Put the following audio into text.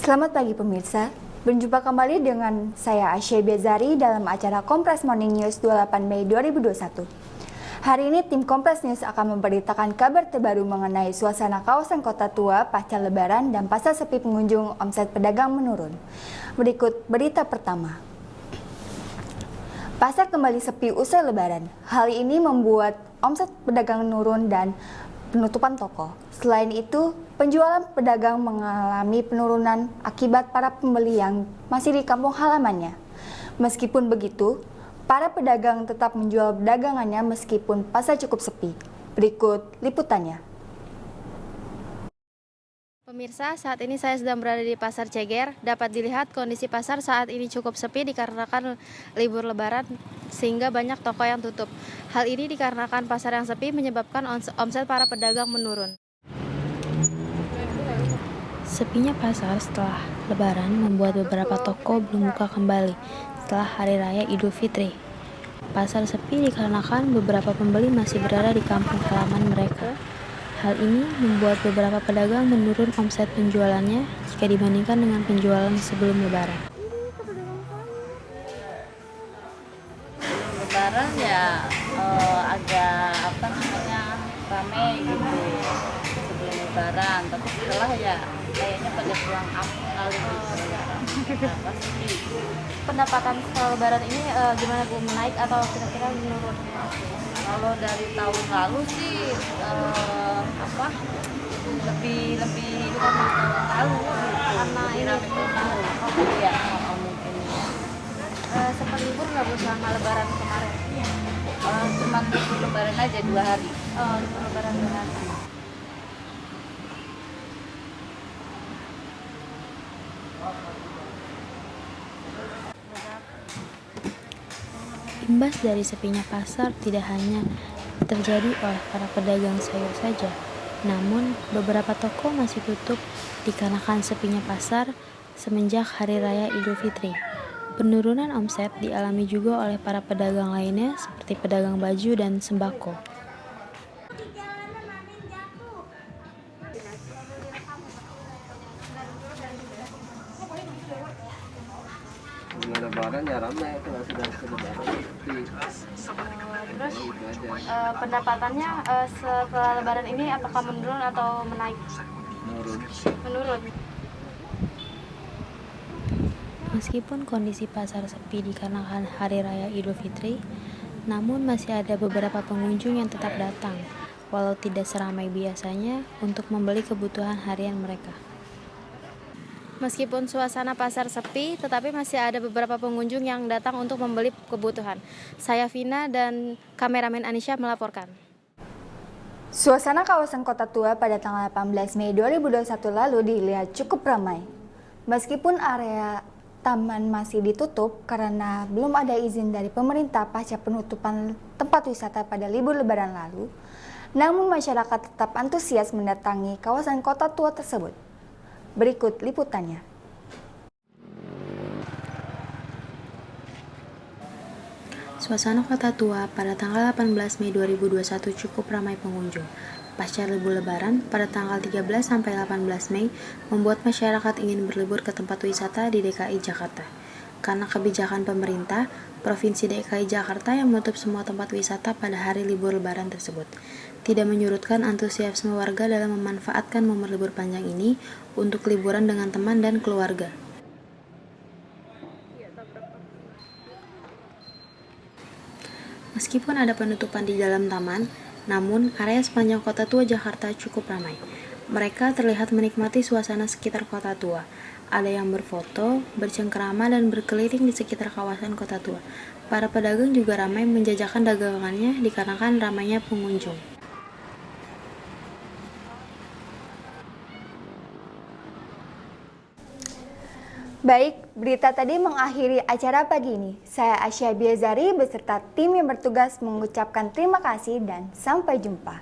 Selamat pagi pemirsa, berjumpa kembali dengan saya Asya Bezari dalam acara Kompres Morning News 28 Mei 2021. Hari ini tim Kompres News akan memberitakan kabar terbaru mengenai suasana kawasan Kota Tua pasca Lebaran dan pasar sepi pengunjung, omset pedagang menurun. Berikut berita pertama. Pasar kembali sepi usai Lebaran. Hal ini membuat omset pedagang menurun dan penutupan toko. Selain itu, penjualan pedagang mengalami penurunan akibat para pembeli yang masih di kampung halamannya. Meskipun begitu, para pedagang tetap menjual dagangannya meskipun pasar cukup sepi. Berikut liputannya. Pemirsa, saat ini saya sedang berada di Pasar Ceger. Dapat dilihat kondisi pasar saat ini cukup sepi dikarenakan libur Lebaran sehingga banyak toko yang tutup. Hal ini dikarenakan pasar yang sepi menyebabkan omset para pedagang menurun. Sepinya pasar setelah Lebaran membuat beberapa toko belum buka kembali setelah Hari Raya Idul Fitri. Pasar sepi dikarenakan beberapa pembeli masih berada di kampung halaman mereka. Hal ini membuat beberapa pedagang menurun omset penjualannya jika dibandingkan dengan penjualan sebelum Lebaran. Lebaran ya agak ramai gitu sebelum Lebaran, tapi setelah ya kayaknya pada pulang kampung kali gitu. Pasti. Pendapatan setelah Lebaran ini gimana Bu? Naik atau kira-kira menurun? Kalau dari tahun lalu sih lebih hidup sama tahun lalu gitu. Karena ini tahun lalu. Iya, mungkin. Sempat libur nggak Bu selama Lebaran kemarin? Cuma Lebaran aja 2 hari. Oh, Lebaran 2 hari. Imbas dari sepinya pasar tidak hanya terjadi oleh para pedagang sayur saja, namun beberapa toko masih tutup dikarenakan sepinya pasar semenjak Hari Raya Idul Fitri. Penurunan omset dialami juga oleh para pedagang lainnya seperti pedagang baju dan sembako. Lebaran ya ramai kalau sudah Lebaran sepi. Terus pendapatannya setelah Lebaran ini apakah menurun atau menaik? Menurun. Meskipun kondisi pasar sepi dikarenakan Hari Raya Idul Fitri, namun masih ada beberapa pengunjung yang tetap datang, walau tidak seramai biasanya untuk membeli kebutuhan harian mereka. Meskipun suasana pasar sepi, tetapi masih ada beberapa pengunjung yang datang untuk membeli kebutuhan. Saya Vina dan kameramen Anisha melaporkan. Suasana kawasan Kota Tua pada tanggal 18 Mei 2021 lalu dilihat cukup ramai. Meskipun area taman masih ditutup karena belum ada izin dari pemerintah pasca penutupan tempat wisata pada libur Lebaran lalu, namun masyarakat tetap antusias mendatangi kawasan Kota Tua tersebut. Berikut liputannya. Suasana Kota Tua pada tanggal 18 Mei 2021 cukup ramai pengunjung. Pasca libur Lebaran pada tanggal 13 sampai 18 Mei membuat masyarakat ingin berlibur ke tempat wisata di DKI Jakarta. Karena kebijakan pemerintah, Provinsi DKI Jakarta yang menutup semua tempat wisata pada hari libur Lebaran tersebut, tidak menyurutkan antusiasme warga dalam memanfaatkan momen libur panjang ini untuk liburan dengan teman dan keluarga. Meskipun ada penutupan di dalam taman, namun area sepanjang Kota Tua Jakarta cukup ramai. Mereka terlihat menikmati suasana sekitar Kota Tua. Ada yang berfoto, bercengkrama, dan berkeliling di sekitar kawasan Kota Tua. Para pedagang juga ramai menjajakan dagangannya dikarenakan ramainya pengunjung. Baik, berita tadi mengakhiri acara pagi ini. Saya Asya Bezari beserta tim yang bertugas mengucapkan terima kasih dan sampai jumpa.